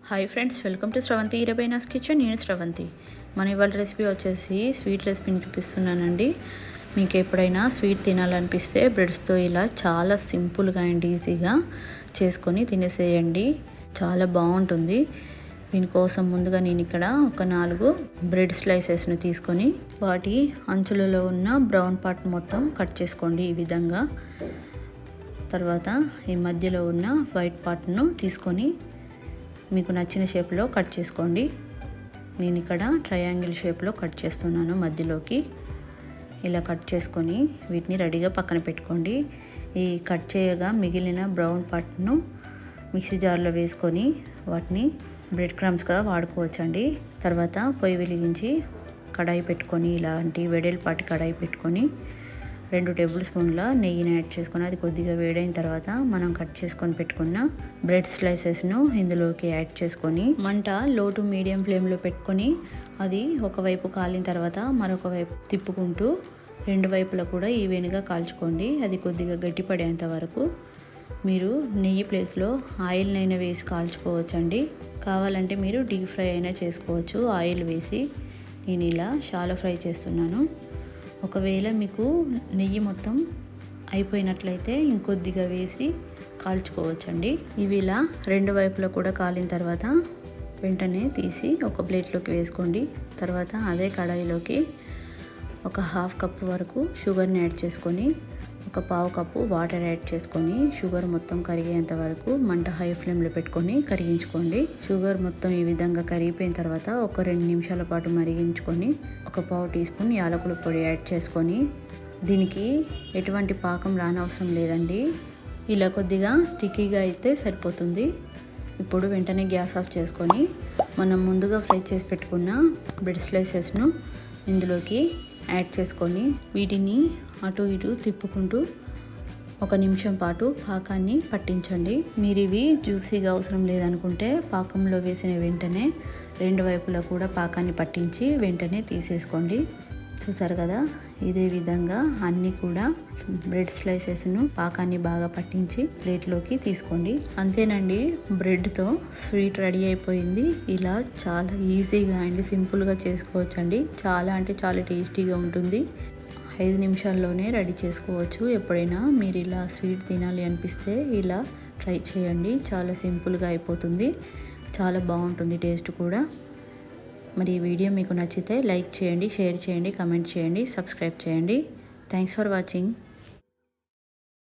Hi friends, welcome to Sravanthi ఇరబైనాస్ kitchen. నేను శ్రవంతి. మన ఇవాళ రెసిపీ వచ్చేసి స్వీట్ రెసిపీని చూపిస్తున్నానండి. మీకు ఎప్పుడైనా స్వీట్ తినాలనిపిస్తే బ్రెడ్స్తో ఇలా చాలా సింపుల్గా అండ్ ఈజీగా చేసుకొని తినేసేయండి. చాలా బాగుంటుంది. దీనికోసం ముందుగా నేను ఇక్కడ ఒక 4 బ్రెడ్ స్లైసెస్ను తీసుకొని వాటి అంచులలో ఉన్న బ్రౌన్ పార్ట్ మొత్తం కట్ చేసుకోండి ఈ విధంగా. తర్వాత ఈ మధ్యలో ఉన్న వైట్ పార్ట్ను తీసుకొని మీకు నచ్చిన షేప్లో కట్ చేసుకోండి. నేను ఇక్కడ ట్రయాంగిల్ షేప్లో కట్ చేస్తున్నాను. మధ్యలోకి ఇలా కట్ చేసుకొని వీటిని రెడీగా పక్కన పెట్టుకోండి. ఈ కట్ చేయగా మిగిలిన బ్రౌన్ పార్ట్ను మిక్సీ జార్లో వేసుకొని వాటిని బ్రెడ్ క్రమ్స్గా వాడుకోవచ్చండి. తర్వాత పొయ్యి వెలిగించి కడాయి పెట్టుకొని ఇలాంటి వెడల్పాటి కడాయి పెట్టుకొని 2 టేబుల్ స్పూన్ల నెయ్యిని యాడ్ చేసుకొని అది కొద్దిగా వేడైన తర్వాత మనం కట్ చేసుకొని పెట్టుకున్న బ్రెడ్ స్లైసెస్ను ఇందులోకి యాడ్ చేసుకొని మంట లో టు మీడియం ఫ్లేమ్లో పెట్టుకొని అది ఒకవైపు కాలిన తర్వాత మరొక వైపు తిప్పుకుంటూ 2 వైపులా కూడా ఈవెన్గా కాల్చుకోండి. అది కొద్దిగా గట్టిపడేంత వరకు. మీరు నెయ్యి ప్లేస్లో ఆయిల్నైనా వేసి కాల్చుకోవచ్చండి. కావాలంటే మీరు డీప్ ఫ్రై అయినా చేసుకోవచ్చు ఆయిల్ వేసి. నేను ఇలా షాలో ఫ్రై చేస్తున్నాను. ఒకవేళ మీకు నెయ్యి మొత్తం అయిపోయినట్లయితే ఇంకొద్దిగా వేసి కాల్చుకోవచ్చండి. ఇవి ఇలా 2 వైపులా కూడా కాలిన తర్వాత వెంటనే తీసి ఒక ప్లేట్లోకి వేసుకోండి. తర్వాత అదే కడాయిలోకి ఒక 1/2 కప్పు వరకు షుగర్ని యాడ్ చేసుకొని 1/4 కప్పు వాటర్ యాడ్ చేసుకొని షుగర్ మొత్తం కరిగేంత వరకు మంట హై ఫ్లేమ్లో పెట్టుకొని కరిగించుకోండి. షుగర్ మొత్తం ఈ విధంగా కరిగిపోయిన తర్వాత ఒక 2 నిమిషాల పాటు మరిగించుకొని 1/4 టీ స్పూన్ యాలకుల పొడి యాడ్ చేసుకొని దీనికి ఎటువంటి పాకం రానవసరం లేదండి. ఇలా కొద్దిగా స్టిక్కీగా అయితే సరిపోతుంది. ఇప్పుడు వెంటనే గ్యాస్ ఆఫ్ చేసుకొని మనం ముందుగా ఫ్రై చేసి పెట్టుకున్న బ్రెడ్ స్లైసెస్ను ఇందులోకి యాడ్ చేసుకొని వీటిని అటు ఇటు తిప్పుకుంటూ 1 నిమిషం పాటు పాకాన్ని పట్టించండి. మీరు ఇవి జ్యూసీగా అవసరం లేదనుకుంటే పాకంలో వేసిన వెంటనే 2 వైపులా కూడా పాకాన్ని పట్టించి వెంటనే తీసేసుకోండి. చూసారు కదా, ఇదే విధంగా అన్నీ కూడా బ్రెడ్ స్లైసెస్ను పాకాన్ని బాగా పట్టించి ప్లేట్లోకి తీసుకోండి. అంతేనండి, బ్రెడ్తో స్వీట్ రెడీ అయిపోయింది. ఇలా చాలా ఈజీగా అండ్ సింపుల్గా చేసుకోవచ్చండి. చాలా అంటే చాలా టేస్టీగా ఉంటుంది. 5 నిమిషాల్లోనే రెడీ చేసుకోవచ్చు. ఎప్పుడైనా మీరు ఇలా స్వీట్ తినాలి అనిపిస్తే ఇలా ట్రై చేయండి. చాలా సింపుల్గా అయిపోతుంది. చాలా బాగుంటుంది టేస్ట్ కూడా. మరి ఈ వీడియో మీకు నచ్చితే లైక్ చేయండి, షేర్ చేయండి, కమెంట్ చేయండి, సబ్స్క్రైబ్ చేయండి. Thanks for watching.